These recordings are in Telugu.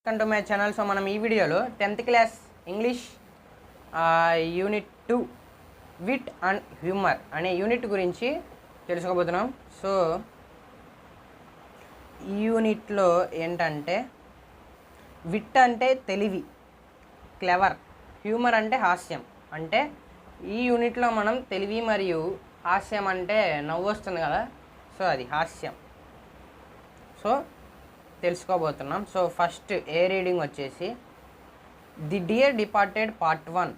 Welcome to my channel. So మనం ఈ వీడియోలో 10th class English unit 2 wit and humour అనే యూనిట్ గురించి తెలుసుకోబోతున్నాం. సో ఈ యూనిట్లో ఏంటంటే విట్ అంటే తెలివి, క్లెవర్, హ్యూమర్ అంటే హాస్యం. అంటే ఈ యూనిట్లో మనం తెలివి మరియు హాస్యం అంటే నవ్వు వస్తుంది కదా, సో అది హాస్యం. సో తెలుసుకోబోతున్నాం. సో ఫస్ట్ ఏ రీడింగ్ వచ్చేసి the dear departed part 1.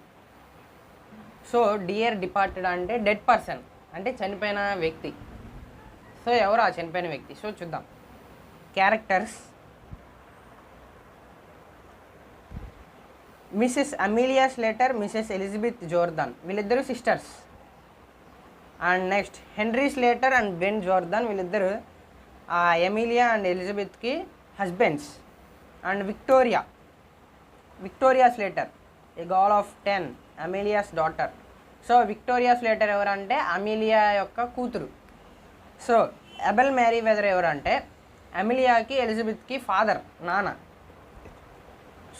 So dear departed అంటే డెడ్ పర్సన్, అంటే చనిపోయిన వ్యక్తి. సో ఎవరు ఆ చనిపోయిన వ్యక్తి? సో చూద్దాం. Characters: Mrs Amelia Slater, Mrs Elizabeth Jordan, వీళ్ళిద్దరు sisters. And next Henry Slater and Ben Jordan, వీళ్ళిద్దరు ఎమిలియా అండ్ ఎలిజబెత్కి husbands. And Victoria Slater, a girl of 10, Amelia's daughter. So Victoria Slater ఎవరంటే అమీలియా యొక్క కూతురు. So Abel Merryweather అమీలియాకి ఎలిజబెత్కి ఫాదర్, నాన్న.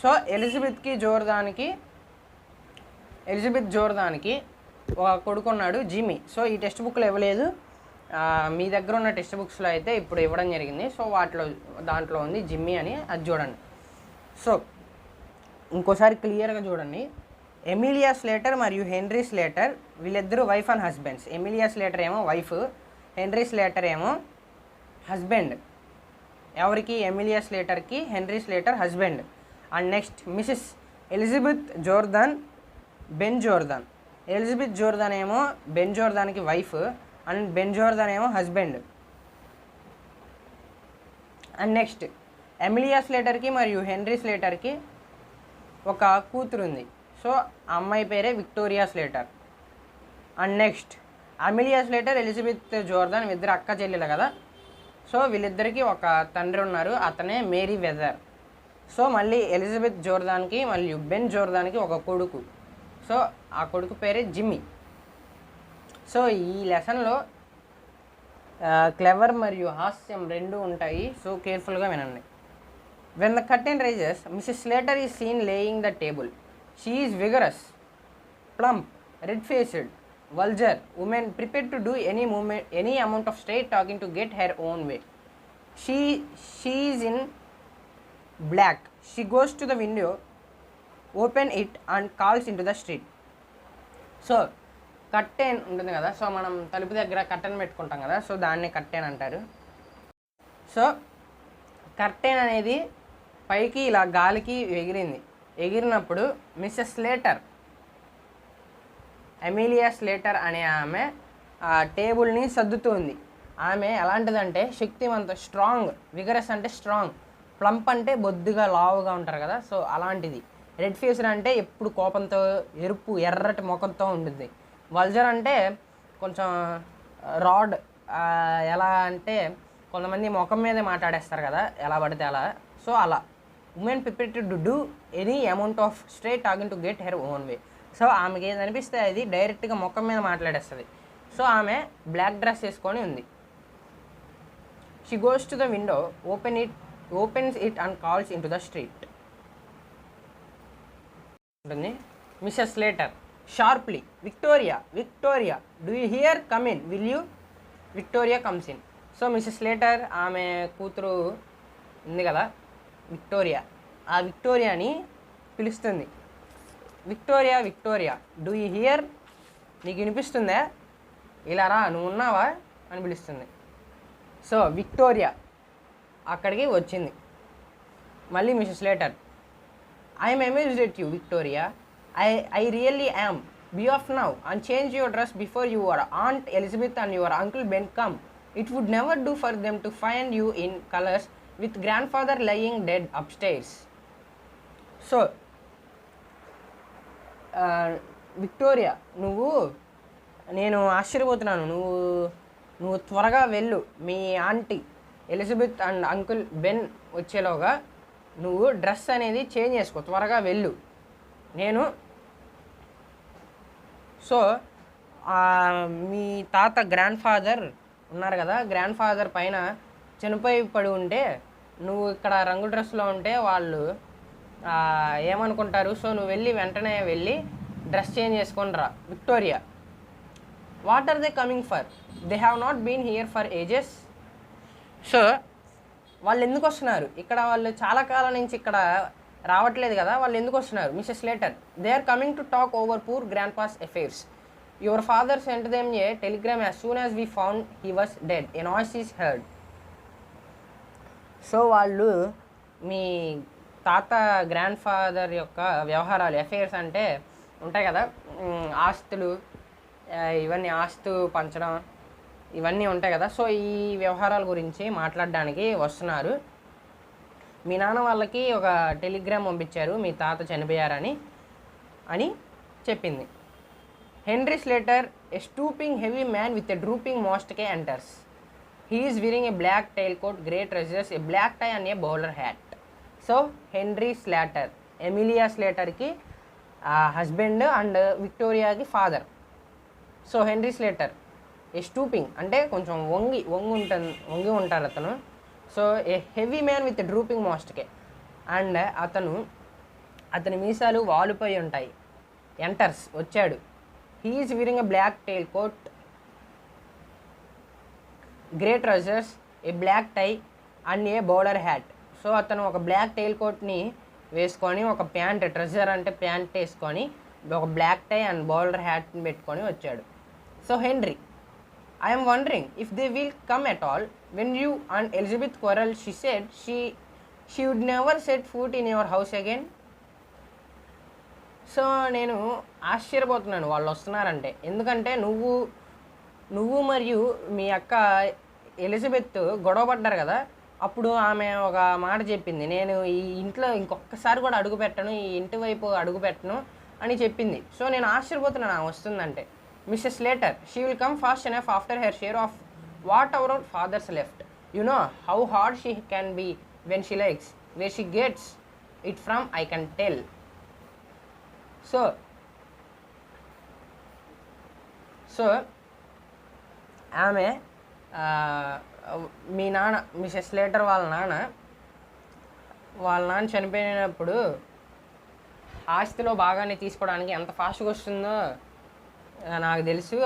సో ఎలిజబెత్ జోర్దాన్కి ఒక కొడుకున్నాడు, జిమ్మీ. సో ఈ టెక్స్ట్ బుక్లో ఇవ్వలేదు, మీ దగ్గర ఉన్న టెక్స్ట్ బుక్స్లో అయితే ఇప్పుడు ఇవ్వడం జరిగింది. సో దాంట్లో ఉంది జిమ్మీ అని, అది చూడండి. సో ఇంకోసారి క్లియర్గా చూడండి. ఎమిలియా స్లేటర్ మరియు హెన్రీ స్లేటర్ వీళ్ళిద్దరూ wife and husbands. Emilia Slater ఏమో వైఫ్, హెన్రీ స్లేటర్ ఏమో హస్బెండ్. ఎవరికి? ఎమిలియా స్లేటర్కి Henry Slater husband. And next Mrs Elizabeth Jordan, Ben Jordan. Elizabeth Jordan ఏమో బెన్ జోర్దాన్కి వైఫ్ అండ్ బెన్ జోర్దాన్ ఏమో హస్బెండ్. అండ్ నెక్స్ట్ ఎమిలియా స్లేటర్కి మరియు హెన్రీ స్లేటర్కి ఒక కూతురు ఉంది. సో ఆ అమ్మాయి పేరే Victoria Slater. And next Amelia Slater, Elizabeth Jordan వీళ్ళిద్దరు అక్క చెల్లెలు కదా. సో వీళ్ళిద్దరికి ఒక తండ్రి ఉన్నారు, అతనే మేరీ వెదర్. సో మళ్ళీ ఎలిజబెత్ జోర్దాన్కి మరియు బెన్ జోర్దాన్కి ఒక కొడుకు. సో ఆ కొడుకు పేరే జిమ్మీ. సో ఈ లెసన్లో క్లెవర్ మరియు హాస్యం రెండు ఉంటాయి. సో కేర్ఫుల్గా వినండి. When the curtain rises, Mrs Slater is seen laying the table. She is vigorous, plump, red faced, vulgar woman prepared to do any amount of straight talking to get her own way. She is in black. She goes to the window, open it and calls into the street. So curtain ఉంటుంది కదా, సో మనం తలుపు దగ్గర కర్టెన్ పెట్టుకుంటాం కదా, సో దాన్ని కర్టెన్ అంటారు. సో కర్టెన్ అనేది పైకి ఇలా గాలికి ఎగిరినప్పుడు మిస్సెస్ స్లేటర్, ఎమిలియా స్లేటర్ అనే ఆమె ఆ టేబుల్ని సర్దుతుంది. ఆమె ఎలాంటిదంటే శక్తివంత, స్ట్రాంగ్. విగరస్ అంటే స్ట్రాంగ్, ప్లంప్ అంటే బొద్దుగా లావుగా ఉంటారు కదా, సో అలాంటిది. రెడ్ ఫేస్డ్ అంటే ఎప్పుడు కోపంతో, ఎర్రటి ముఖంతో ఉంటుంది. వల్జర్ అంటే కొంచెం రాడ్, ఎలా అంటే కొంతమంది ముఖం మీదే మాట్లాడేస్తారు కదా, ఎలా పడితే అలా. సో అలా woman prepared to do any amount of straight talking to get her own way. So ఆమెకి ఏది అనిపిస్తే అది డైరెక్ట్గా ముఖం మీద మాట్లాడేస్తుంది. సో ఆమె బ్లాక్ డ్రెస్ వేసుకొని ఉంది. She goes to the window, opens it and calls in to the street ఉంటుంది. Mrs Slater sharply, Victoria, do you hear, come in, will you. Victoria comes in. So Mrs Slater ఆమె కూతురు ఉంది కదా విక్టోరియా, ఆ విక్టోరియాని పిలుస్తుంది. విక్టోరియా డూ యూ హియర్, నీకు వినిపిస్తుందా, ఇలా రా, నువ్వు ఉన్నావా అని పిలుస్తుంది. సో విక్టోరియా అక్కడికి వచ్చింది. మళ్ళీ Mrs Slater, I'm amazed at you Victoria, I really am. Be off now and change your dress before your Aunt Elizabeth and your Uncle Ben come. It would never do for them to find you in colors with grandfather lying dead upstairs. So Victoria, నేను ఆశ్చర్యపోతున్నాను, నువ్వు త్వరగా వెళ్ళు, మీ aunty Elizabeth and uncle Ben వచ్చేలోగా నువ్వు డ్రెస్ అనేది చేంజ్ చేసుకో, త్వరగా వెళ్ళు. సో మీ తాత గ్రాండ్ ఫాదర్ ఉన్నారు కదా, గ్రాండ్ ఫాదర్ పైన చనిపోయి పడి ఉంటే నువ్వు ఇక్కడ రంగు డ్రెస్లో ఉంటే వాళ్ళు ఏమనుకుంటారు? సో నువ్వు వెంటనే వెళ్ళి డ్రెస్ చేంజ్ చేసుకొని రా. Victoria, what are they coming for? They have not been here for ages. So వాళ్ళు ఎందుకు వస్తున్నారు ఇక్కడ? వాళ్ళు చాలా కాలం నుంచి ఇక్కడ రావట్లేదు కదా, వాళ్ళు ఎందుకు వస్తున్నారు? Mrs Slater, they are coming to talk over poor grandpa's affairs. Your father sent them a telegram as soon as we found he was dead. A noise is heard. So వాళ్ళు మీ తాత గ్రాండ్ ఫాదర్ యొక్క వ్యవహారాలు, అఫైర్స్ అంటే ఉంటాయి కదా, ఆస్తులు, ఇవన్నీ ఆస్తు పంచడం ఇవన్నీ ఉంటాయి కదా. సో ఈ వ్యవహారాల గురించి మాట్లాడడానికి వస్తున్నారు. మీ నాన్న వాళ్ళకి ఒక టెలిగ్రామ్ పంపించారు మీ తాత చనిపోయారని అని చెప్పింది. Henry Slater, a stooping heavy man with a drooping moustache enters. He is wearing a black tail coat, grey trousers, a black tie and a bowler hat. So Henry Slater Emilia స్లేటర్కి హస్బెండ్ అండ్ విక్టోరియాకి father. So Henry Slater a stooping అంటే కొంచెం వంగి ఉంటారు అతను. So a heavy man with drooping moustache and అతని మీసాలు వాలిపోయి ఉంటాయి. ఎంటర్స్ వచ్చాడు. He is wearing a black tail coat, grey trousers, a black tie and a bowler hat. So అతను ఒక బ్లాక్ టైల్ కోట్ని వేసుకొని, ఒక ప్యాంట్, ట్రెజర్ అంటే ప్యాంట్ వేసుకొని, ఒక బ్లాక్ టై అండ్ బౌలర్ హ్యాట్ని పెట్టుకొని వచ్చాడు. So henry, I am wondering if they will come at all. When you and Elizabeth quarreled, she said she would never set foot in your house again. So నేను ఆశ్చర్యపోతున్నాను వాళ్ళు వస్తున్నారంటే. ఎందుకంటే నువ్వు మరియు మీ అక్క ఎలిజబెత్ గొడవ పడ్డారు కదా, అప్పుడు ఆమె ఒక మాట చెప్పింది, నేను ఈ ఇంట్లో ఇంకొకసారి కూడా అడుగు పెట్టను, ఈ ఇంటి వైపు అడుగు పెట్టను అని చెప్పింది. సో నేను ఆశ్చర్యపోతున్నాను ఆమె వస్తుందంటే. Mrs. Slater, she will come fast enough after her share of what our fathers left. You know how hard she can be when she likes. Where she gets it from, I can tell. So ఆమె మీ నాన్న మిసెస్ స్లేటర్ వాళ్ళ నాన్న చనిపోయినప్పుడు ఆస్తిలో భాగాన్ని తీసుకోవడానికి ఎంత ఫాస్ట్గా వస్తుందో నాకు తెలుసు.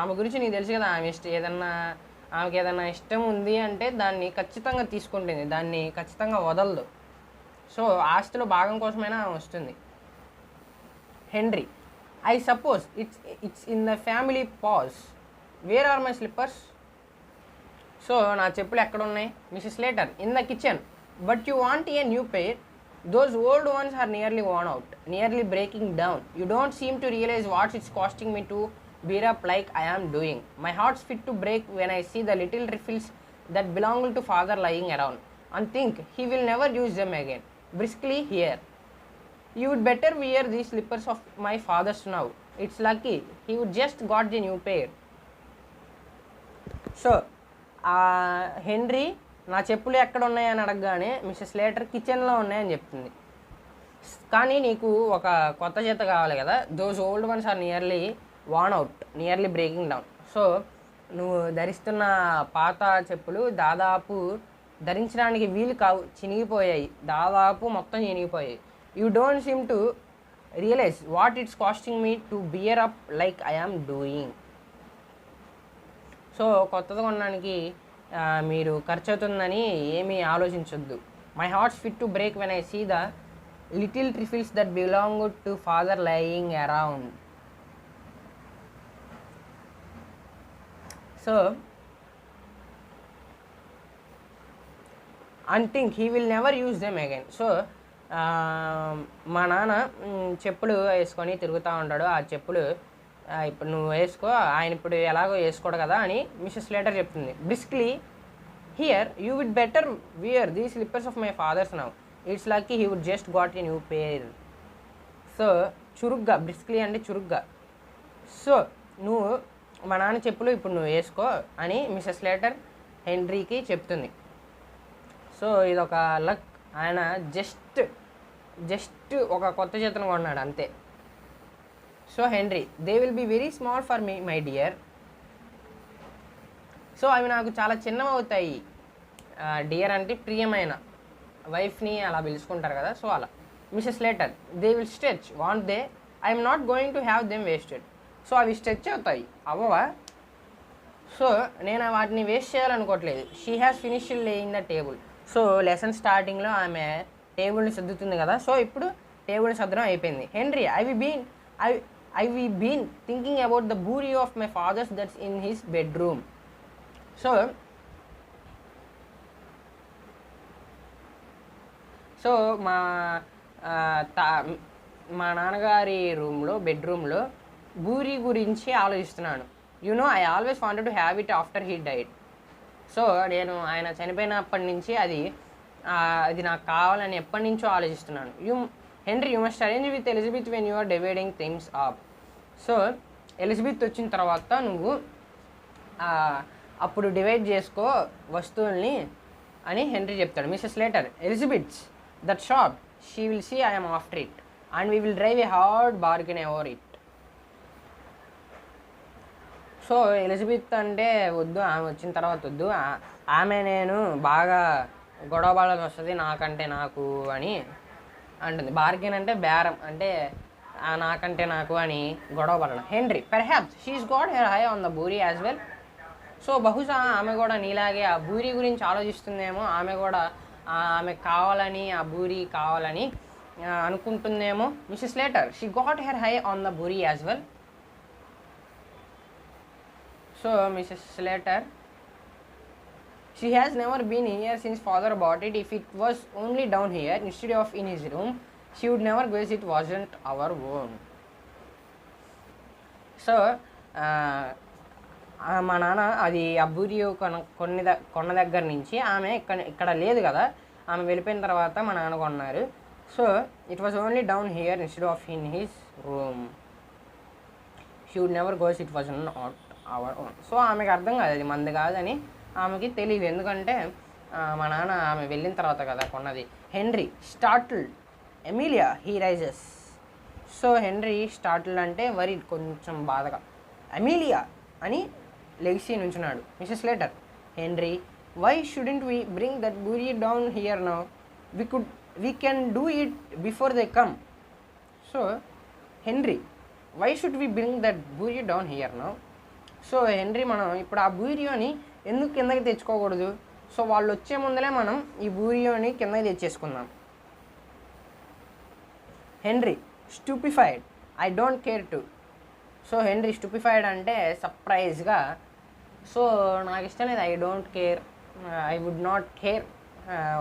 ఆమె గురించి నీకు తెలుసు కదా, ఆమెకి ఏదైనా ఇష్టం ఉంది అంటే దాన్ని ఖచ్చితంగా తీసుకుంటుంది, దాన్ని ఖచ్చితంగా వదలదు. సో ఆస్తిలో భాగం కోసమైనా ఆమె వస్తుంది. Henry, I suppose it's in the family pause. Where are my slippers? So నా చెప్పులు ఎక్కడ ఉన్నాయి? Mrs Slater, in the kitchen. But you want a new pair? Those old ones are nearly worn out, nearly breaking down. You don't seem to realize what it's costing me to bear up like I am doing. My heart's fit to break when I see the little riffles that belonged to father lying around, and think he will never use them again. Briskly, here. You would better wear these slippers of my father's now. It's lucky he would just got the new pair. So, henry నా చెప్పులు ఎక్కడ ఉన్నాయని అడగగానే మిసెస్ స్లేటర్ కిచెన్లో ఉన్నాయని చెప్తుంది. కానీ నీకు ఒక కొత్త జత కావాలి కదా, those old ones are nearly worn out, nearly breaking down. So నువ్వు ధరిస్తున్న పాత చెప్పులు దాదాపు ధరించడానికి వీలు కావు, చినిగిపోయాయి, దాదాపు మొత్తం చినిగిపోయాయి. You don't seem to realise what it's costing me to bear up like I am doing. So కొత్తది కొనడానికి మీరు ఖర్చు అవుతుందని ఏమీ ఆలోచించొద్దు. My heart's fit to break when I see the little trifles that belong to father lying around. So and think he will never use them again. So మా నాన్న చెప్పులు వేసుకొని తిరుగుతూ ఉంటాడు, ఆ చెప్పులు ఇప్పుడు నువ్వు వేసుకో, ఆయన ఇప్పుడు ఎలాగో వేసుకోడు కదా అని మిసెస్ స్లేటర్ చెప్తుంది. Briskly, here you would better wear the slippers of my father's now. It's lucky he would just got a new pair. So చురుగ్గా, బ్రిస్క్లీ అంటే చురుగ్గా. సో నువ్వు మా నాన్న చెప్పులు ఇప్పుడు నువ్వు వేసుకో అని మిసెస్ స్లేటర్ హెన్రీకి చెప్తుంది. సో ఇదొక లక్, ఆయన జస్ట్ ఒక కొత్త చేతను కొన్నాడు అంతే. So Henry, they will be very small for me my dear. So అవి నాకు చాలా చిన్నవి అవుతాయి. డియర్ అంటే ప్రియమైన, వైఫ్ని అలా పిలుచుకుంటారు కదా, సో అలా. Mrs Slater, they will stretch won't they, I'm not going to have them wasted. So అవి స్ట్రెచ్ అవుతాయి, అవ్వవా? సో నేను వాటిని వేస్ట్ చేయాలనుకోవట్లేదు. She has finished laying the table. So lesson స్టార్టింగ్లో ఆమె టేబుల్ని సర్దుతుంది కదా, సో ఇప్పుడు టేబుల్ని సర్దడం అయిపోయింది. Henry, I been thinking about the bureau of my father's that's in his bedroom. So మా నాన్నగారి బెడ్రూమ్లో బూరీ గురించి ఆలోచిస్తున్నాను. I always wanted to have it after he died. So నేను ఆయన చనిపోయినప్పటి నుంచి అది నాకు కావాలని ఎప్పటి నుంచో ఆలోచిస్తున్నాను. Henry, you must arrange with Elizabeth when you are dividing things up. So Elizabeth వచ్చిన తర్వాత నువ్వు అప్పుడు డివైడ్ చేసుకో వస్తువుల్ని అని హెన్రీ చెప్తాడు. Mrs Slater, Elizabeth's that sharp, she will see I'm after it and we will drive a hard bargain over it. So Elizabeth అంటే వద్దు, ఆమె వచ్చిన తర్వాత వద్దు, ఆమె నేను బాగా గొడవ పడాల్సి వస్తుంది నాకంటే నాకు అని అంటుంది. బార్గెన్ అంటే బేరం, అంటే నాకంటే నాకు అని గొడవ పడడం. Henry, perhaps she's got her eye on the bureau as well. So బహుశా ఆమె కూడా నీలాగే ఆ బూరీ గురించి ఆలోచిస్తుందేమో, ఆమె కూడా ఆమె కావాలని ఆ బూరీ కావాలని అనుకుంటుందేమో. Mrs Slater, she got her eye on the bureau as well. So Mrs Slater, she has never been here since father bought it. If it was only down here instead of in his room, she would never guess it wasn't our own. So మా నాన్న అది ఆ బూరియో కొన్న దగ్గర నుంచి ఆమె ఇక్కడ లేదు కదా, ఆమె వెళ్ళిపోయిన తర్వాత మా నాన్న కొన్నారు. So it was only down here instead of in his room. She would never goes it was not our own. So ఆమెకు అర్థం కాదు అది మంది కాదని, ఆమెకి తెలియదు, ఎందుకంటే మా నాన్న ఆమె వెళ్ళిన తర్వాత కదా కొన్నది. Henry, startled. Emilia, he rises. So Henry startled అంటే వరి, కొంచెం బాధగా. ఎమిలియా అని లెగిసి నుంచున్నాడు. Mrs Slater, Henry, why shouldn't we bring that bureau down here now? We can do it before they come. So Henry, why should we bring that bureau down here now? So Henry, మనం ఇప్పుడు ఆ బూరియోని ఎందుకు కిందకి తెచ్చుకోకూడదు? సో వాళ్ళు వచ్చే ముందలే మనం ఈ బూరియోని కిందకి తెచ్చేసుకుందాం. Henry, stupefied, I don't care to. So Henry stupefied అంటే సర్ప్రైజ్గా, సో నాకు ఇష్టం లేదు, I don't care, I would not care,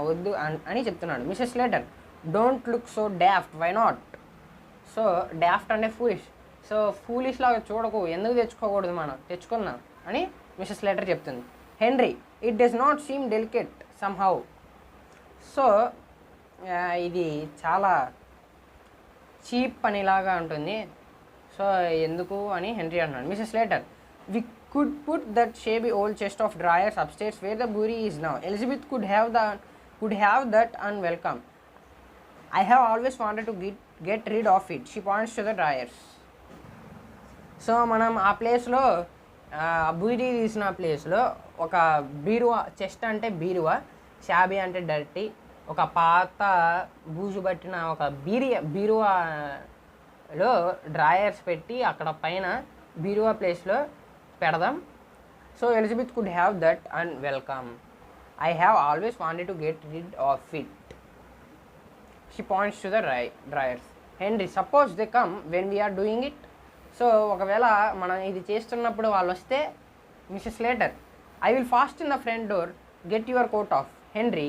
వద్దు అని చెప్తున్నాడు. Mrs Slater, don't look so daft, why not? So daft అంటే ఫూలిష్. సో ఫూలిష్ లాగా చూడకు, ఎందుకు తెచ్చుకోకూడదు, మనం తెచ్చుకుందాం అని మిసెస్ లేటర్ చెప్తుంది. Henry, it does not seem delicate somehow. So ఇది చాలా చీప్ పనిలాగా ఉంటుంది, సో ఎందుకు అని హెన్రీ అన్నాడు. Mrs Slater, we could put that shabby old chest of drawers upstairs where the bureau is now. Elizabeth could have that and welcome. I have always wanted to get rid of it. She points to the drawers. So మనం ఆ ప్లేస్లో బూరీ తీసిన ప్లేస్లో ఒక బీరువా, చెస్ట్ అంటే బీరువా, షాబీ అంటే డర్టీ, ఒక పాత బూజు పట్టిన ఒక బీరువాలో డ్రాయర్స్ పెట్టి అక్కడ పైన బీరువా ప్లేస్లో పెడదాం. So Elizabeth could have that and welcome. I have always wanted to get rid of it. She points to the drawers. Henry, suppose they come when we're doing it. So ఒకవేళ మనం ఇది చేస్తున్నప్పుడు వాళ్ళు వస్తే. Mrs Slater, I will fasten the front door, get your coat off. Henry,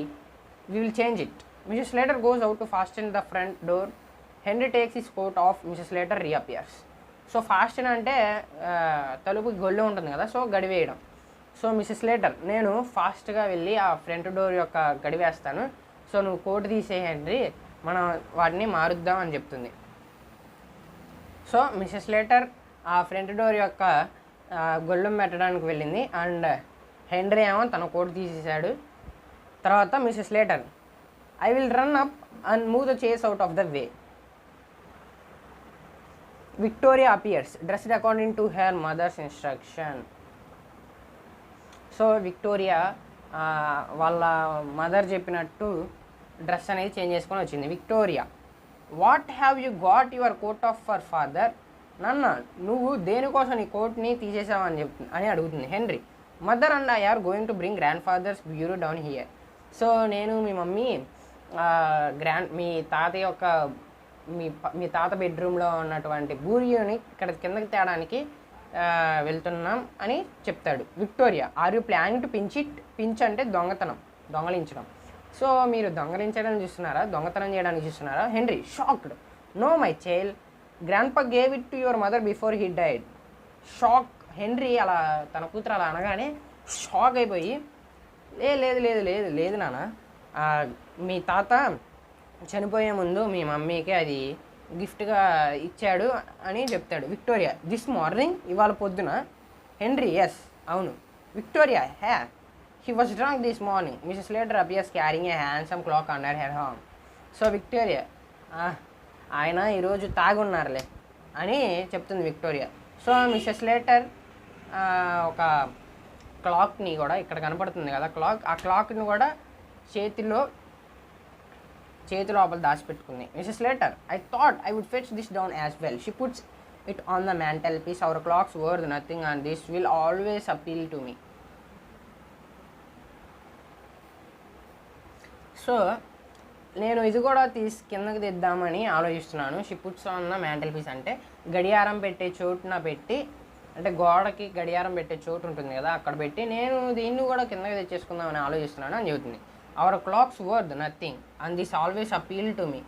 we will change it. Mrs Slater goes out to fasten the front door. Henry takes his coat off. Mrs Slater reappears. So fasten అంటే తలుపు గొల్లు ఉంటుంది కదా, సో గడివేయడం. సో మిసెస్ లేటర్, నేను ఫాస్ట్గా వెళ్ళి ఆ ఫ్రంట్ డోర్ యొక్క గడివేస్తాను, సో నువ్వు కోట్ తీసే హెన్రీ, మనం వాటిని మారుద్దాం అని చెప్తుంది. సో మిసెస్ లేటర్ ఆ ఫ్రంట్ డోర్ యొక్క గొళ్ళెం పెట్టడానికి వెళ్ళింది అండ్ హెన్రీ ఏమో తన కోట్ తీసేశాడు. తర్వాత Mrs Slater, I will run up and move the chairs out of the way. Victoria appears, dressed according to her mother's instruction. So Victoria వాళ్ళ మదర్ చెప్పినట్టు డ్రెస్ అనేది చేంజ్ చేసుకొని వచ్చింది. Victoria, what have you got your coat off for father? నాన్న, నువ్వు దేనికోసం నీ కోట్ని తీసేసావని అని అడుగుతుంది. Henry, mother and I are going to bring grandfather's bureau down here. So నేను మీ మమ్మీ మీ తాత యొక్క మీ తాత బెడ్రూమ్లో ఉన్నటువంటి బూరియోని ఇక్కడ కిందకి తేడానికి వెళ్తున్నాం అని చెప్తాడు. Victoria, are you planning to pinch అంటే దొంగలించడం. సో మీరు దొంగలించడం చూస్తున్నారా, దొంగతనం చేయడానికి చూస్తున్నారా? Henry, shocked, no my child, grandpa gave it to your mother before he died. Shock. Henry అలా తన కూతురు అలా అనగానే షాక్ అయిపోయి, లేదు లేదు లేదు లేదు నాన్న, మీ తాత చనిపోయే ముందు మీ మమ్మీకి అది గిఫ్ట్గా ఇచ్చాడు అని చెప్తాడు. విక్టోరియా, దిస్ మార్నింగ్, ఇవాళ పొద్దున. హెన్రీ, ఎస్, అవును. Victoria, he was drunk this morning. Mrs. Slater appears carrying a handsome clock under her arm. So Victoria, ఆయన ఈరోజు తాగున్నారులే అని చెప్తుంది విక్టోరియా. సో మిస్సెస్ స్లేటర్ ఒక క్లాక్ని కూడా, ఇక్కడ కనపడుతుంది కదా క్లాక్, ఆ క్లాక్ని కూడా చేతి లోపల దాచిపెట్టుకుంది. Mrs Slater, I thought I would fetch this down as well. She puts it on the mantelpiece. Our clocks worth nothing and this will always appeal to me. So నేను ఇది కూడా కిందకి తెద్దామని ఆలోచిస్తున్నాను. She puts on the mantelpiece అంటే గడియారం పెట్టే చోటున పెట్టి, అంటే గోడకి గడియారం పెట్టే చోటు ఉంటుంది కదా, అక్కడ పెట్టి నేను దీన్ని కూడా కిందకి తెచ్చేసుకుందామని ఆలోచిస్తున్నాను అని చెబుతుంది. Our clocks worth nothing and this always appeal to me.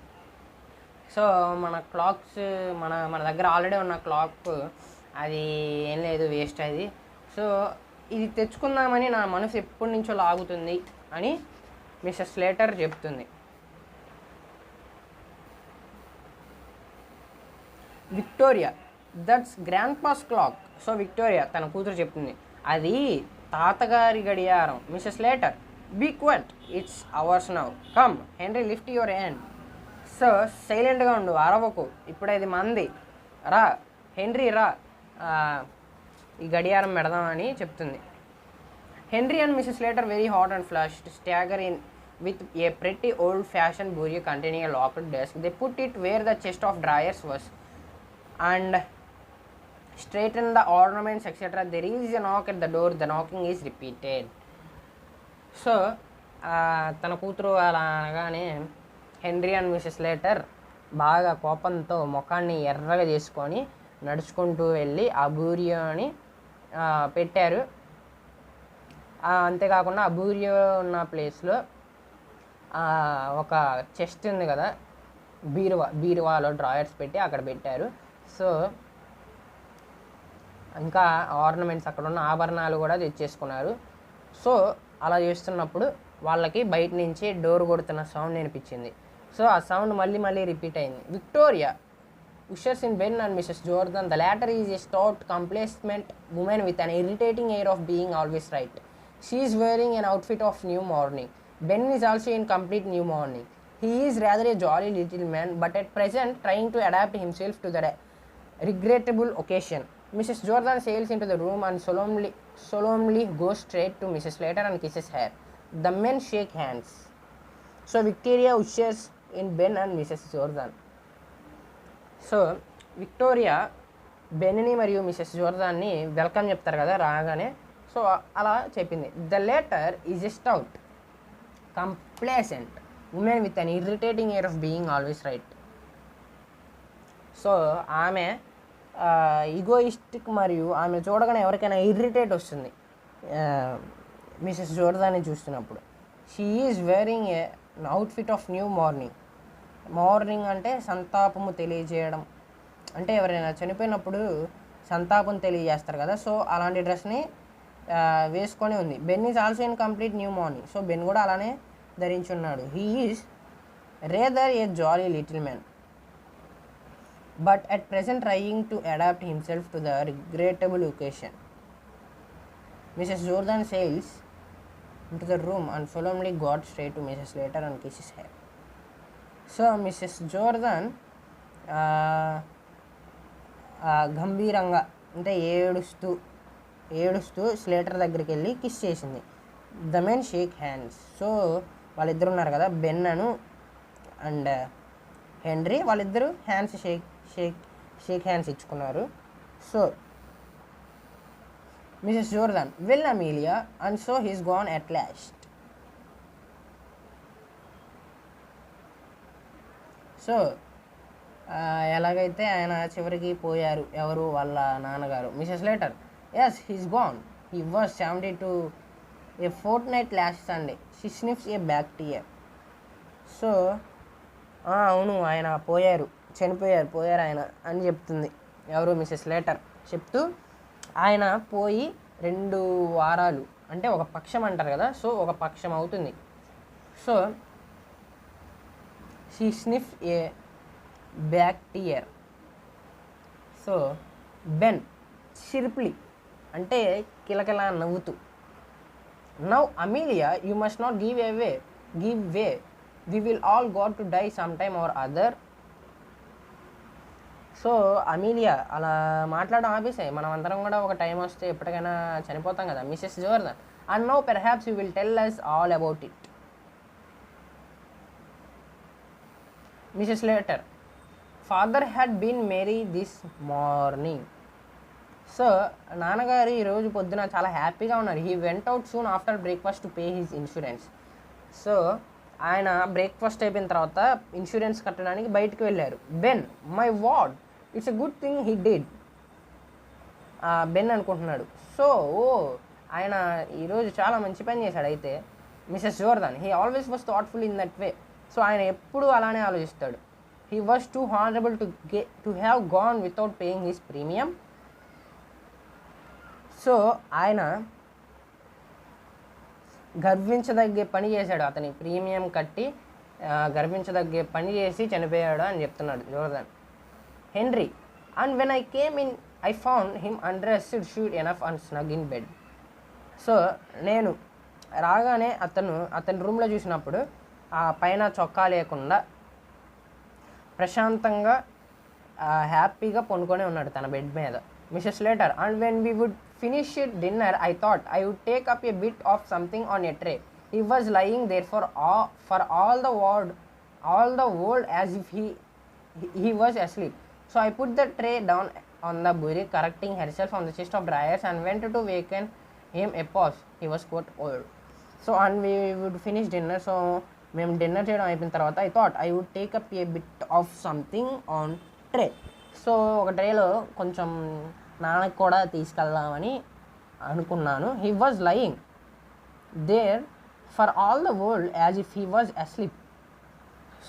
So మన క్లాక్స్ మన దగ్గర ఆల్రెడీ ఉన్న క్లాక్ అది ఏం లేదు, వేస్ట్ అది. సో ఇది తెచ్చుకుందామని నా మనసు ఎప్పటి నుంచో లాగుతుంది అని మిస్సెస్ స్లేటర్ చెప్తుంది. Victoria, that's grandpa's clock. So Victoria తన కూతురు చెప్తుంది, అది తాతగారి గడియారం. Mrs Slater, be quiet, it's ours now, come Henry, lift your hand. So సైలెంట్గా ఉండు, అరవకు, ఇప్పుడు అది మంది, రా హెన్రీ రా, ఈ గడియారం పెడదామని చెప్తుంది. Henry and Mrs. Slater, very hot and flushed, stagger in with a pretty old-fashioned bureau containing a locked desk. They put it where the chest of drawers was and straighten the ornaments, etc. There is a knock at the door. The knocking is repeated. So తన కూతురు అలా అనగానే హెన్రీ అండ్ మిసెస్ స్లేటర్ బాగా కోపంతో ముఖాన్ని ఎర్రగా చేసుకొని నడుచుకుంటూ వెళ్ళి ఆ బూరియోని పెట్టారు. అంతేకాకుండా ఆ బూరియో ఉన్న ప్లేస్లో ఒక చెస్ట్ ఉంది కదా, బీరువాలో డ్రాయర్స్ పెట్టి అక్కడ పెట్టారు. సో ఇంకా ఆర్నమెంట్స్, అక్కడ ఉన్న ఆభరణాలు కూడా తెచ్చేసుకున్నారు. సో అలా చేస్తున్నప్పుడు వాళ్ళకి బయట నుంచి డోర్ కొడుతున్న సౌండ్ వినిపించింది. సో ఆ సౌండ్ మళ్ళీ రిపీట్ అయింది. Victoria ushers in Ben and Mrs. Jordan. The latter is a stout, complacent woman with an irritating air of being always right. She is wearing an outfit of new mourning. Ben is also in complete new mourning. He is rather a jolly little man, but at present trying to adapt himself to the regrettable occasion. Mrs. Jordan sails into the room and solemnly goes straight to Mrs. Slater and kisses her. The men shake hands. So Victoria ushers in Ben and Mrs. Jordan. So Victoria Ben మరియు మిసెస్ జోర్దాన్ని వెల్కమ్ చెప్తారు కదా రాగానే. సో అలా చెప్పింది. The letter is a stout, complacent woman with an irritating air of being always right. So ఆమె ఈగోయిస్టిక్ మరియు ఆమె చూడగానే ఎవరికైనా ఇరిటేట్ వస్తుంది మిసెస్ జోర్దాన్ని చూస్తున్నప్పుడు. She is wearing a outfit of new mourning. Mourning అంటే సంతాపము తెలియజేయడం, అంటే ఎవరైనా చనిపోయినప్పుడు సంతాపం తెలియజేస్తారు కదా. సో అలాంటి డ్రెస్ని వేసుకొని ఉంది. Ben is also in complete new mourning. So Ben కూడా అలానే ధరించి ఉన్నాడు. He is rather a jolly little man but at present trying to adapt himself to the regrettable occasion. Mrs Jordan sails into the room and solemnly got straight to Mrs. Slater and kisses her. So Mrs Jordan గంభీరంగా అంటే ఏడుస్తూ స్లేటర్ దగ్గరికి వెళ్ళి కిస్ చేసింది. The men shake hands. So వాళ్ళిద్దరు ఉన్నారు కదా, బెన్నను అండ్ హెన్రీ వాళ్ళిద్దరూ హ్యాండ్స్ షేక్ హ్యాండ్స్ ఇచ్చుకున్నారు. So Mrs Jordan, well Amelia, and so he's gone at last. So ఎలాగైతే ఆయన చివరికి పోయారు, ఎవరు వాళ్ళ నాన్నగారు. Mrs Slater, yes he's gone, he was 72 a fortnight last Sunday, she sniffs a back tear. So అవును ఆయన చనిపోయారు ఆయన అని చెప్తుంది ఎవరు, మిసెస్ లేటర్ చెప్తూ, ఆయన పోయి 2 వారాలు అంటే ఒక పక్షం అంటారు కదా, సో ఒక పక్షం అవుతుంది. So she sniff a back tear. So Ben chirpily అంటే కిలకిలా నవ్వుతూ, now Amelia you must not give way, we will all got to die some time or other. So Amelia అలా మాట్లాడడం ఆపేసాయి, మనం అందరం కూడా ఒక టైం వస్తే ఎప్పటికైనా చనిపోతాం కదా. Mrs Jordan, and now perhaps you will tell us all about it. Mrs Slater, father had been merry this morning. So నాన్నగారు ఈరోజు పొద్దున చాలా హ్యాపీగా ఉన్నారు. He went out soon after breakfast to pay his insurance. So ఆయన బ్రేక్ఫాస్ట్ అయిపోయిన తర్వాత ఇన్సూరెన్స్ కట్టడానికి బయటకు వెళ్ళారు. Ben, my word, it's a good thing he did. Ben అనుకుంటున్నాడు, సో ఆయన ఈరోజు చాలా మంచి పని చేశాడు అయితే. Mrs Jordan, he always was thoughtful in that way. So ఆయన ఎప్పుడూ అలానే ఆలోచిస్తాడు. He was two honourable to have gone without paying his premium. So ఆయన గర్వించదగ్గే పని చేశాడు, అతని ప్రీమియం కట్టి గర్వించదగ్గే పని చేసి చనిపోయాడు అని చెప్తున్నాడు Jordan. Henry, and when I came in I found him undressed, shoed enough and snug in bed. So నేను రాగానే అతని రూమ్లో చూసినప్పుడు ఆ పైన చొక్కా లేకుండా ప్రశాంతంగా హ్యాపీగా పనుకొని ఉన్నాడు తన బెడ్ మీద. Mrs Slater, and when we would finish dinner, I thought I would take up a bit of something on a tray. He was lying there for all the world as if he was asleep. So I put the tray down on the bureau, correcting herself on the chest of drawers, and went to waken him a pause. He was quite old. So and we would finish dinner. So మేము డిన్నర్ చేయడం అయిపోయిన తర్వాత I thought I would take up a bit of something on tray. So ఒక ట్రేలో కొంచెం నాన్నకి కూడా తీసుకెళ్దామని అనుకున్నాను. He was lying there for all the world as if he was asleep.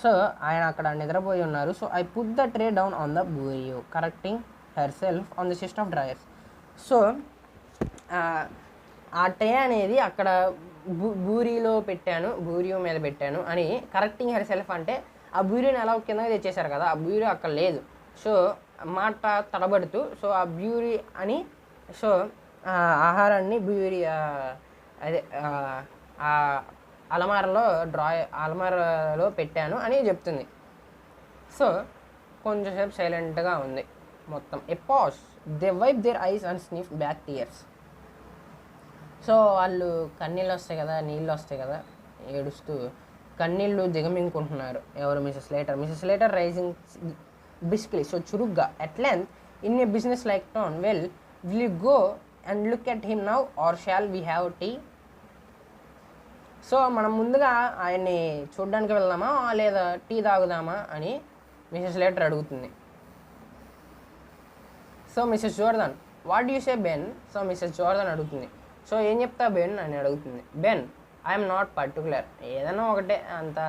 So ఆయన అక్కడ నిద్రపోయి ఉన్నారు. So I put the tray down on the bureau, correcting herself on the chest of drawers. So ఆ ట్రే అనేది అక్కడ బూరియో మీద పెట్టాను అని. కరెక్టింగ్ హెర్ సెల్ఫ్ అంటే ఆ బూరియోని ఎలా కిందకి తెచ్చేశారు కదా, ఆ బూరియో అక్కడ లేదు. సో మాట తడబడుతూ సో ఆ బ్యూరీ అని, సో ఆహారాన్ని బ్యూరీ అదే అలమారలో పెట్టాను అని చెప్తుంది. సో కొంచెంసేపు సైలెంట్గా ఉంది మొత్తం. A pause, they wipe their eyes and sniff back tears. So వాళ్ళు కన్నీళ్ళు వస్తాయి కదా, నీళ్ళు వస్తాయి కదా, ఏడుస్తూ కన్నీళ్ళు దిగమింగుకుంటున్నారు ఎవరు, Mrs Slater rising briskly, so చురుగ్గా. at length in a business like tone, well, will you go and look at him now or shall we have tea? So మనం ముందుగా ఆయన్ని చూడడానికి వెళ్దామా లేదా టీ తాగుదామా అని మిసెస్ లేటర్ అడుగుతుంది. So Mrs Jordan, what you say Ben? So Mrs Jordan అడుగుతుంది, సో ఏం చెప్తా బెన్ అని అడుగుతుంది. బెన్, ఐఎమ్ నాట్ పర్టికులర్, ఏదైనా ఒకటే, అంత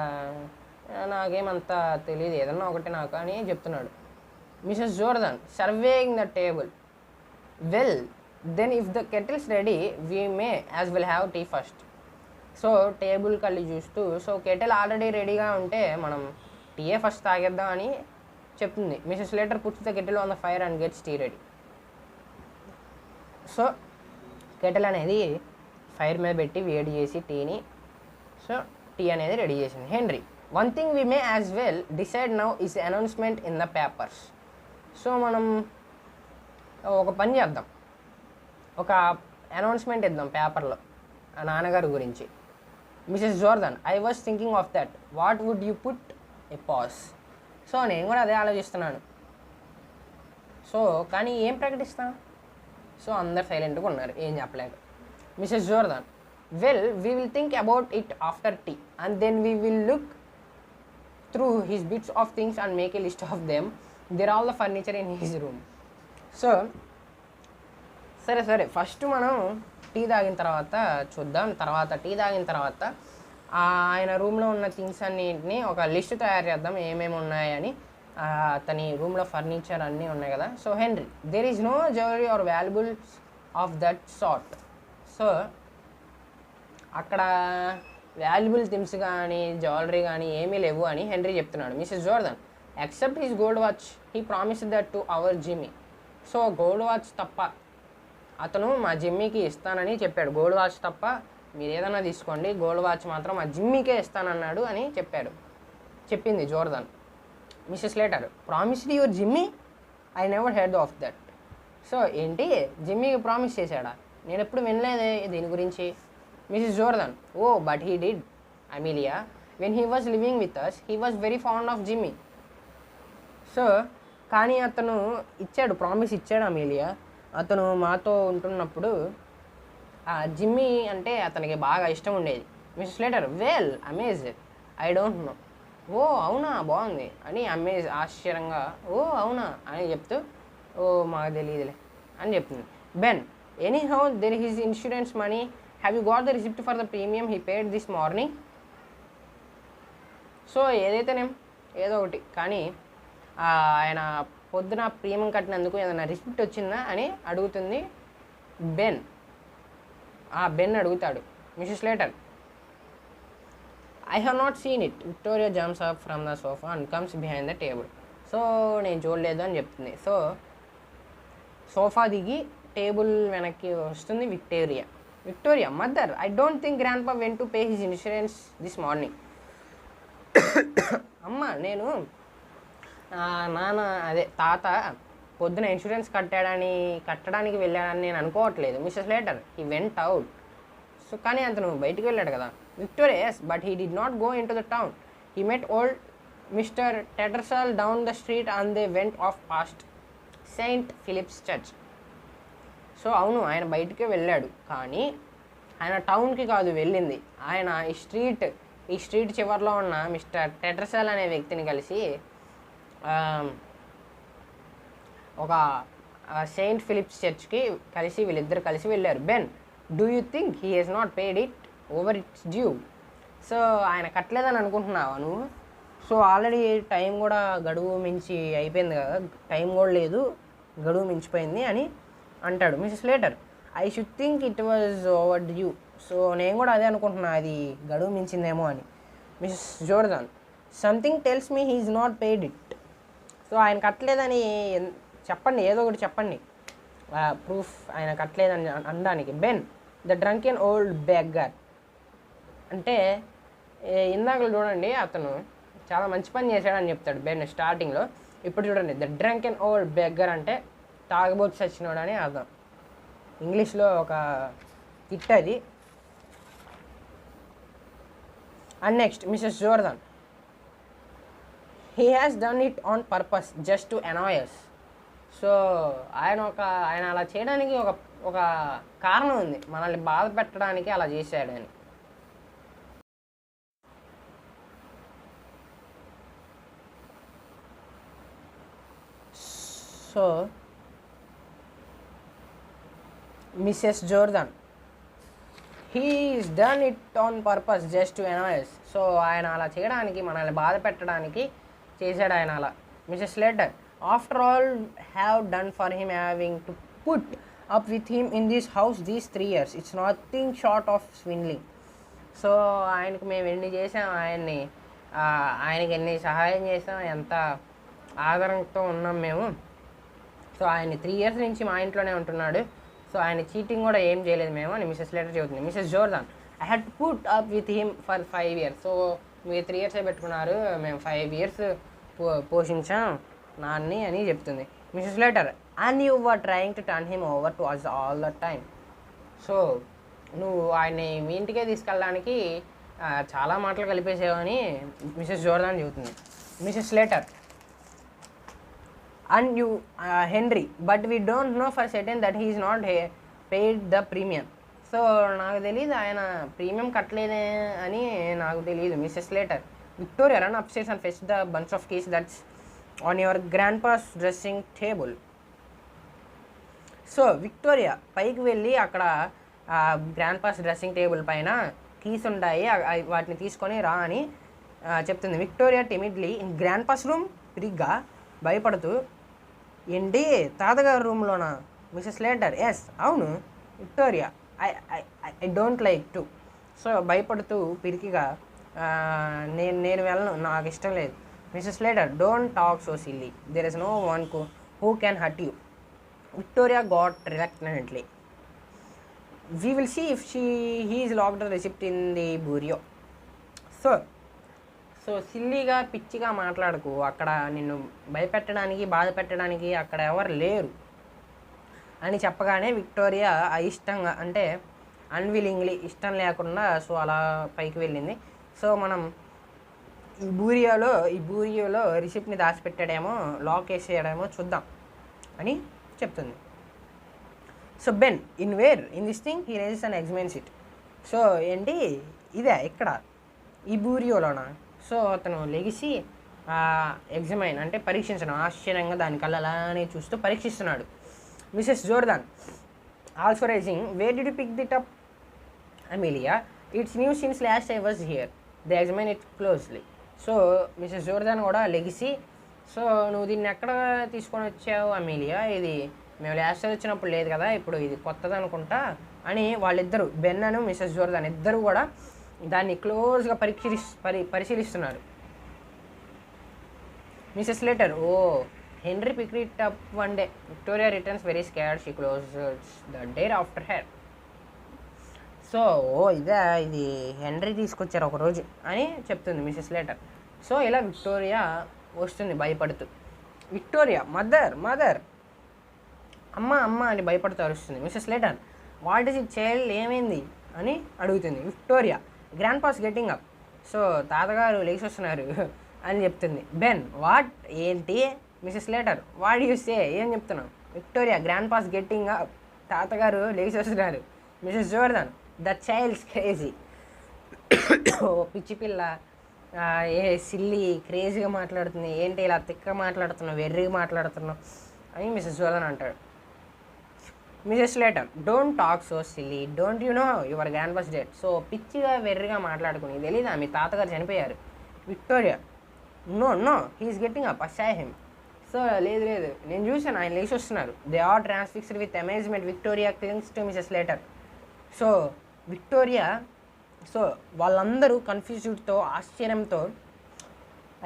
నాకేమంతా తెలియదు, ఏదన్నా ఒకటి నాకు అని చెప్తున్నాడు. Mrs Jordan, surveying the table, well then if the kettle's ready we may as well have tea first. So table కళ్ళి చూస్తూ, సో కెటిల్ ఆల్రెడీ రెడీగా ఉంటే మనం టీయే ఫస్ట్ తాగేద్దాం అని చెప్తుంది. Mrs Slater puts the kettle on the fire and gets tea ready. So kettle అనేది ఫైర్ మీద పెట్టి వేడి చేసి టీని, సో టీ అనేది రెడీ చేసింది. Henry, one thing we may as well decide now is announcement in the papers. So మనం ఒక పని చేద్దాం, ఒక అనౌన్స్మెంట్ ఇద్దాం పేపర్లో నాన్నగారి గురించి. Mrs Jordan, I was thinking of that, what would you put a pass. So నేను కూడా అదే ఆలోచిస్తున్నాను. సో కానీ ఏం ప్రకటిస్తాం? సో అందరు సైలెంట్గా ఉన్నారు, ఏం చెప్పలేక. Mrs Jordan, well we will think about it after tea and then we will look through his bits of things and make a list of them. There all the furniture in his room. So సరే ఫస్ట్ మనం టీ తాగిన తర్వాత చూద్దాం. తర్వాత టీ తాగిన తర్వాత ఆయన రూమ్లో ఉన్న థింగ్స్ అన్నింటినీ ఒక లిస్ట్ తయారు చేద్దాం, ఏమేమి ఉన్నాయని. అతని రూమ్లో ఫర్నిచర్ అన్నీ ఉన్నాయి కదా. So Henry, there is no jewellery or valuables of that sort. So అక్కడ వాల్యుబుల్ థింగ్స్ కానీ జ్యువెలరీ కానీ ఏమీ లేవు అని హెన్రీ చెప్తున్నాడు. Mrs Jordan, except his gold watch he promise that to our Jimmy. So gold watch తప్ప అతను మా జిమ్మీకి ఇస్తానని చెప్పాడు. గోల్డ్ వాచ్ తప్ప మీరు ఏదైనా తీసుకోండి, గోల్డ్ వాచ్ మాత్రం మా జిమ్మీకే ఇస్తానన్నాడు అని చెప్పింది Jordan. Mrs Slater, promised your Jimmy? I never heard of that. So ఏంటి, జిమ్మీకి ప్రామిస్ చేశాడా? నేను ఎప్పుడు వినలేదే దీని గురించి. Mrs Jordan, oh but he did Amelia. When he was living with us he was very fond of Jimmy. So కానీ అతను ప్రామిస్ ఇచ్చాడు అమీలియా. అతను మాతో ఉంటున్నప్పుడు జిమ్మీ అంటే అతనికి బాగా ఇష్టం ఉండేది. Mrs Slater, well amazed, I don't know. ఓ అవునా, బాగుంది అని ఆశ్చర్యంగా ఓ అవునా అని చెప్తూ ఓ మాకు తెలియదులే అని చెప్తుంది. Ben, anyhow there his insurance money, have you got the receipt for the premium he paid this morning? So ఏదైతేనేం ఏదో ఒకటి కానీ ఆయన పొద్దున ప్రీమియం కట్టినందుకు ఏదైనా రిసిప్ట్ వచ్చిందా అని అడుగుతుంది బెన్. బెన్ అడుగుతాడు. Mrs Slater, I have not seen it. Victoria jumps up from the sofa and comes behind the table. So నేను చూడలేదు అని చెప్తుంది. సో సోఫా దిగి టేబుల్ వెనక్కి వస్తుంది Victoria, mother, I don't think grandpa went to pay his insurance this morning. అమ్మ, నేను నాన్న అదే తాత పొద్దున ఇన్సూరెన్స్ కట్టడానికి వెళ్ళాడని నేను అనుకోవట్లేదు. Mrs Slater, he went out. So కానీ అతను బయటికి వెళ్ళాడు కదా. Victoria, yes but he did not go in to the town. He met old Mister Tattersall down the street and they went off past Saint Philip's church. So అవును, ఆయన బయటికే వెళ్ళాడు కానీ ఆయన టౌన్కి కాదు వెళ్ళింది. ఆయన ఈ స్ట్రీట్ చివరిలో ఉన్న మిస్టర్ టెటర్సల్ అనే వ్యక్తిని కలిసి ఒక సెయింట్ ఫిలిప్స్ చర్చ్కి వీళ్ళిద్దరు కలిసి వెళ్ళారు. Ben, do you think he has not paid it over its due? So ఆయన కట్టలేదని అనుకుంటున్నావా నువ్వు? సో ఆల్రెడీ టైం కూడా గడువు మించి అయిపోయింది కదా, టైం కూడా లేదు, గడువు మించిపోయింది అని అంటాడు. Mrs Slater, I should think it was over due. So నేను కూడా అదే అనుకుంటున్నా, అది గడువు మించిందేమో అని. Mrs Jordan, something tells me he is not paid it. So ఆయన కట్టలేదని చెప్పండి, ఏదో ఒకటి చెప్పండి ప్రూఫ్ ఆయన కట్టలేదని అనడానికి. Ben, the drunken old beggar. అంటే ఇందాకలు చూడండి, అతను చాలా మంచి పని చేశాడని చెప్తాడు బెన్ స్టార్టింగ్లో. ఇప్పుడు చూడండి, ద డ్రంకెన్ ఓల్డ్ బెగ్గర్ అంటే తాగబోతు చచ్చినోడు అని అర్థం. ఇంగ్లీష్లో ఒక తిట్ అది. And next Mrs Jordan, he has done it on purpose just to annoy. So ఆయన అలా చేయడానికి ఒక కారణం ఉంది, మనల్ని బాధ పెట్టడానికి అలా చేశాడని. So Mrs Jordan, he's done it on purpose just to annoy. So ఆయన అలా చేయడానికి, మనల్ని బాధ పెట్టడానికి చేశాడు ఆయన అలా. Mrs Slater, after all have done for him having to put up with him in this house these 3 years, it's nothing short of swindling. So ఆయనకు మేము ఎన్ని చేసాం, ఆయనకి ఎన్ని సహాయం చేసాం, ఎంత ఆదరణతో ఉన్నాం మేము. సో ఆయన 3 years నుంచి మా ఇంట్లోనే ఉంటున్నాడు. సో ఆయన చీటింగ్ కూడా ఏం చేయలేదు మేము అని మిసెస్ లేటర్ చెబుతుంది. Mrs Jordan, I had to put up with him for 5 years. So మీరు 3 years పెట్టుకున్నారు, మేము 5 years పోషించాం నాన్ని అని చెప్తుంది. Mrs Slater, and you were trying to turn him over to us all the time. So నువ్వు ఆయన్ని మీ ఇంటికే తీసుకెళ్ళడానికి చాలా మాటలు కలిపేసావని మిసెస్ జోర్దాన్ చెబుతుంది. Mrs Slater and you Henry, but we don't know for certain that he is not paid the premium. So నాకు తెలియదు ఆయన ప్రీమియం కట్టలేదే అని నాకు తెలియదు. Mrs Slater, Victoria run upstairs and fetch the bunch of keys that's on your grandpa's dressing table. So Victoria పైకి వెళ్ళి అక్కడ గ్రాండ్ పాస్ డ్రెస్సింగ్ టేబుల్ పైన కీస్ ఉంటాయి, వాటిని తీసుకొని రా అని చెప్తుంది. Victoria timidly in grandpa's room, పిరిగ్గా భయపడుతూ, ఏంటి తాతగారి రూమ్లోనా? మిసెస్ లేటర్, ఎస్ అవును Victoria, I don't like to. So భయపడుతూ పిరికిగా, నేను వెళ్ళను, నాకు ఇష్టం లేదు. Mrs Slater, don't talk so silly, there is no one who can hurt you. Victoria got reluctantly. We will see if he is locked the receipt in the bureau. So సిల్లీగా పిచ్చిగా మాట్లాడకు, అక్కడ నిన్ను భయపెట్టడానికి బాధ పెట్టడానికి అక్కడ ఎవరు లేరు అని చెప్పగానే విక్టోరియా అయిష్టంగా, అంటే అన్విలింగ్లీ, ఇష్టం లేకుండా సో అలా పైకి వెళ్ళింది. సో మనం ఈ బూరియోలో రిసిప్ట్ని దాచిపెట్టాడేమో, లాక్ వేసేయడేమో చూద్దాం అని చెప్తుంది. So Ben, in where in this thing he raises and examines it. So ఏంటి ఇదే ఇక్కడ ఈ బూరియోలోనా? సో అతను లెగిసి ఎగ్జామైన్ అంటే పరీక్షించడం, ఆశ్చర్యంగా దాని కళ్ళలానే చూస్తూ పరీక్షిస్తున్నాడు. Mrs Jordan also rising, where did you pick that up Amelia? It's new since last I was here, they examine it closely. So Mrs Jordan కూడా లెగిసి, సో నువ్వు దీన్ని ఎక్కడ తీసుకొని వచ్చావు అమీలియా? ఇది మేము లాస్ట్ టైం వచ్చినప్పుడు లేదు కదా, ఇప్పుడు ఇది కొత్తది అనుకుంటా అని వాళ్ళిద్దరూ, బెన్ అను మిసెస్ జోర్దాన్ ఇద్దరు కూడా దాన్ని క్లోజ్గా పరిశీలిస్తున్నారు. Mrs Slater, oh Henry pick it up one day, Victoria returns very scared, she closes the door after her. So ఇది హెన్రీ తీసుకొచ్చారు ఒకరోజు అని చెప్తుంది మిసెస్ లేటర్. సో ఇలా విక్టోరియా వస్తుంది భయపడుతూ. విక్టోరియా, మదర్ అమ్మ అని భయపడుతూ అరుస్తుంది. Mrs Slater, what is it child, ఏమైంది అని అడుగుతుంది. Victoria, grandpa's getting up. So తాతగారు లేచి వస్తున్నారు అని చెప్తుంది. బెన్, వాట్, ఏంటి? Mrs Slater, what you say, ఏం చెప్తున్నావు? Victoria, grandpa's getting up, తాతగారు లేచి వస్తున్నారు. Mrs Jordan, the child's crazy. ఓ పిచ్చి పిల్ల, ఏ సిల్లీ క్రేజీగా మాట్లాడుతుంది, ఏంటి ఇలా తిక్కగా మాట్లాడుతున్నావు, వెర్రిగా మాట్లాడుతున్నావు అని మిసెస్ జోర్దాన్ అంటాడు. Mrs Slater, don't talk so silly, don't you know your grandpa's dead. పిచ్చిగా వెర్రిగా మాట్లాడుకుని తెలీదా మీ తాతగారు చనిపోయారు. Victoria, no he's getting up, I saw him. So లేదు నేను చూసాను, ఆయన లేచి వస్తున్నారు. They are transfixed with amazement. Victoria clings to Mrs Slater. So Victoria, so వాళ్ళందరూ కన్ఫ్యూజ్డ్తో, ఆశ్చర్యంతో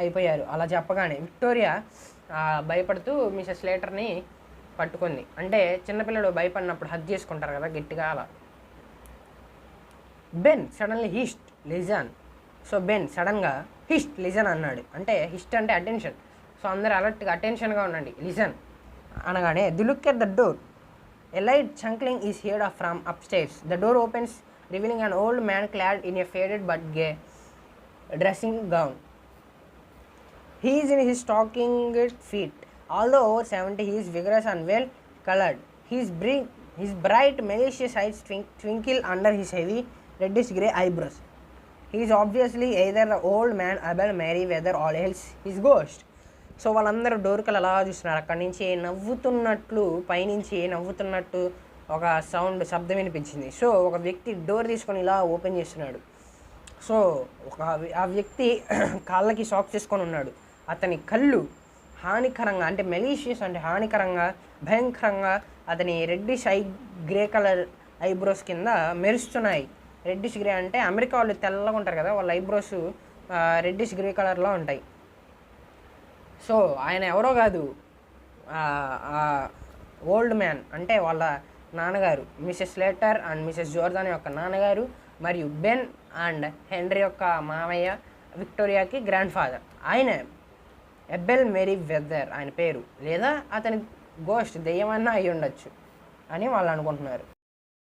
అయిపోయారు అలా చెప్పగానే. విక్టోరియా భయపడుతూ మిసెస్ లేటర్ని పట్టుకుంది, అంటే చిన్నపిల్లలు భయపడినప్పుడు హగ్ చేసుకుంటారు కదా గట్టిగా అలా. Ben suddenly hist listen. So Ben సడన్గా హిస్ట్ లిజన్ అన్నాడు. అంటే హిస్ట్ అంటే అటెన్షన్. సో అందరూ అలర్ట్గా అటెన్షన్గా ఉండండి, లిజన్ అనగానే they look at the door. A light chuckling is heard from upstairs. The door opens, revealing an old man clad in a faded but gay dressing gown. He is in his stockinged feet. Although over 70, he is vigorous and well colored. His bright, malicious eyes twinkle under his heavy, reddish grey eyebrows. He is obviously either the old man Abel Merryweather or else his ghost. So వాళ్ళందరూ డోర్కలు అలా చూస్తున్నారు. అక్కడి నుంచి నవ్వుతున్నట్లు, పైనుంచి నవ్వుతున్నట్టు ఒక శబ్దం వినిపించింది. సో ఒక వ్యక్తి డోర్ తీసుకొని ఇలా ఓపెన్ చేస్తున్నాడు. సో ఆ వ్యక్తి కాళ్ళకి సాక్స్ చేసుకొని ఉన్నాడు. అతని కళ్ళు హానికరంగా, అంటే మెలీషియస్ అంటే హానికరంగా, భయంకరంగా అతని రెడ్డిష్ గ్రే కలర్ ఐబ్రోస్ కింద మెరుస్తున్నాయి. రెడ్డిష్ గ్రే అంటే అమెరికా వాళ్ళు తెల్లగా ఉంటారు కదా, వాళ్ళ ఐబ్రోస్ రెడ్డిష్ గ్రే కలర్లో ఉంటాయి. సో ఆయన ఎవరో కాదు, ఓల్డ్ మ్యాన్ అంటే వాళ్ళ నాన్నగారు, Mrs Slater and Mrs Jordan యొక్క నాన్నగారు, మరియు బెన్ అండ్ హెన్రీ యొక్క మామయ్య, విక్టోరియాకి గ్రాండ్ ఫాదర్. ఆయన ఎబెల్ మెరీవెదర్ ఆయన పేరు, లేదా అతని గోస్ట్ దెయ్యమన్నా అయి ఉండొచ్చు అని వాళ్ళు అనుకుంటున్నారు.